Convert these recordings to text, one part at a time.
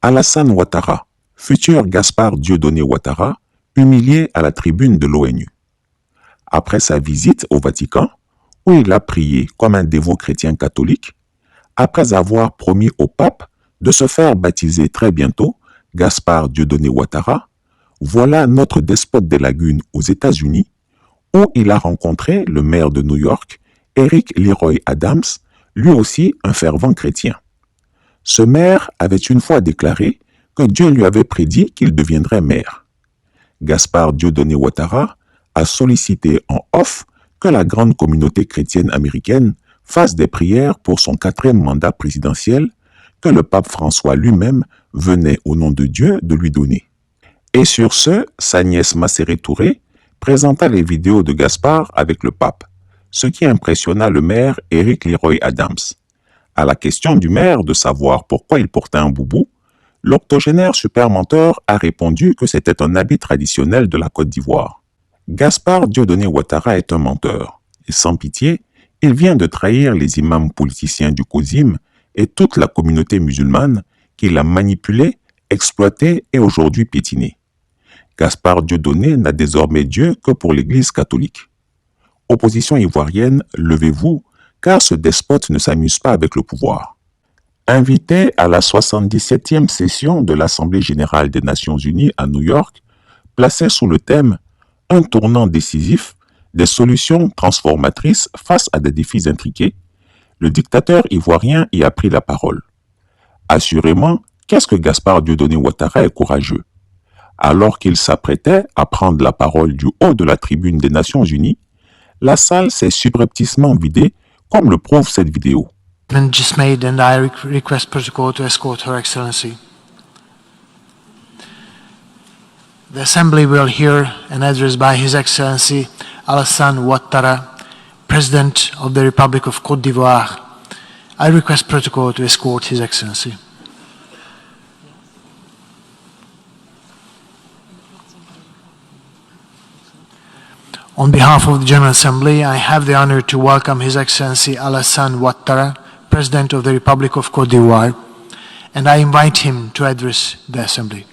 Alassane Ouattara, futur Gaspard Dieudonné Ouattara, humilié à la tribune de l'ONU. Après sa visite au Vatican, où il a prié comme un dévot chrétien catholique, après avoir promis au pape de se faire baptiser très bientôt, Gaspard Dieudonné Ouattara, voilà notre despote des lagunes aux États-Unis, où il a rencontré le maire de New York, Eric Leroy Adams, lui aussi un fervent chrétien. Ce maire avait une fois déclaré que Dieu lui avait prédit qu'il deviendrait maire. Gaspard Dieudonné Ouattara a sollicité en off que la grande communauté chrétienne américaine fasse des prières pour son 4e mandat présidentiel que le pape François lui-même venait au nom de Dieu de lui donner. Et sur ce, sa nièce Masséré Touré présenta les vidéos de Gaspard avec le pape, ce qui impressionna le maire Eric Leroy Adams. À la question du maire de savoir pourquoi il portait un boubou, l'octogénaire super menteur a répondu que c'était un habit traditionnel de la Côte d'Ivoire. Gaspard Dieudonné Ouattara est un menteur, et sans pitié, il vient de trahir les imams politiciens du COSIM et toute la communauté musulmane qu'il a manipulé, exploité et aujourd'hui piétiné. Gaspard Dieudonné n'a désormais Dieu que pour l'Église catholique. Opposition ivoirienne, levez-vous, car ce despote ne s'amuse pas avec le pouvoir. Invité à la 77e session de l'Assemblée générale des Nations unies à New York, placé sous le thème « Un tournant décisif, des solutions transformatrices face à des défis intriqués », le dictateur ivoirien y a pris la parole. Assurément, qu'est-ce que Gaspard Dieudonné Ouattara est courageux. Alors qu'il s'apprêtait à prendre la parole du haut de la tribune des Nations unies, la salle s'est subrepticement vidée, comme le prouve cette vidéo. Just made, and I request protocol to escort Her Excellency. The Assembly will hear an address by His Excellency Alassane Ouattara, President of the Republic of Côte d'Ivoire. I request protocol to escort His Excellency. On behalf of the General Assembly, I have the honor to welcome His Excellency Alassane Ouattara, President of the Republic of Côte d'Ivoire, and I invite him to address the Assembly.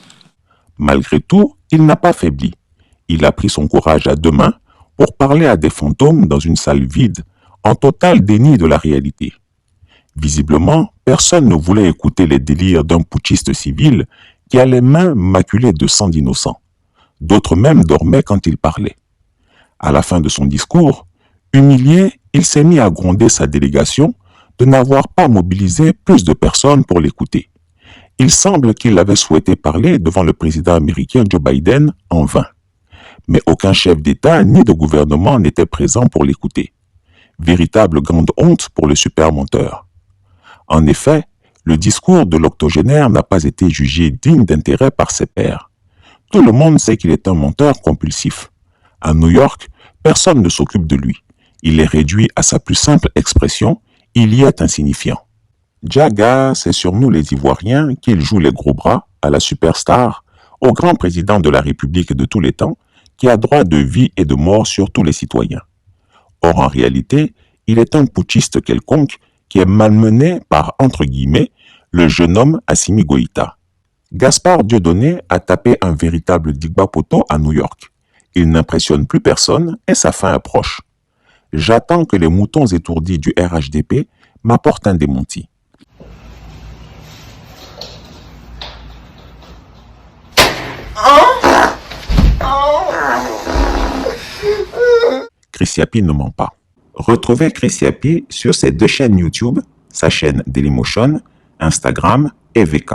Malgré tout, il n'a pas faibli. Il a pris son courage à deux mains pour parler à des fantômes dans une salle vide, en total déni de la réalité. Visiblement, personne ne voulait écouter les délires d'un putschiste civil qui a les mains maculées de sang d'innocents. D'autres même dormaient quand il parlait. À la fin de son discours, humilié, il s'est mis à gronder sa délégation de n'avoir pas mobilisé plus de personnes pour l'écouter. Il semble qu'il avait souhaité parler devant le président américain Joe Biden en vain. Mais aucun chef d'État ni de gouvernement n'était présent pour l'écouter. Véritable grande honte pour le super menteur. En effet, le discours de l'octogénaire n'a pas été jugé digne d'intérêt par ses pairs. Tout le monde sait qu'il est un menteur compulsif. À New York, personne ne s'occupe de lui. Il est réduit à sa plus simple expression, il y est insignifiant. Djaga, c'est sur nous les Ivoiriens qu'il joue les gros bras à la superstar, au grand président de la République de tous les temps, qui a droit de vie et de mort sur tous les citoyens. Or, en réalité, il est un putschiste quelconque qui est malmené par, entre guillemets, le jeune homme Assimi Goïta. Gaspard Dieudonné a tapé un véritable Digba-Poto à New York. Il n'impressionne plus personne et sa fin approche. J'attends que les moutons étourdis du RHDP m'apportent un démenti. Chris Yapi ne ment pas. Retrouvez Chris Yapi sur ses deux chaînes YouTube, sa chaîne Dailymotion, Instagram et VK.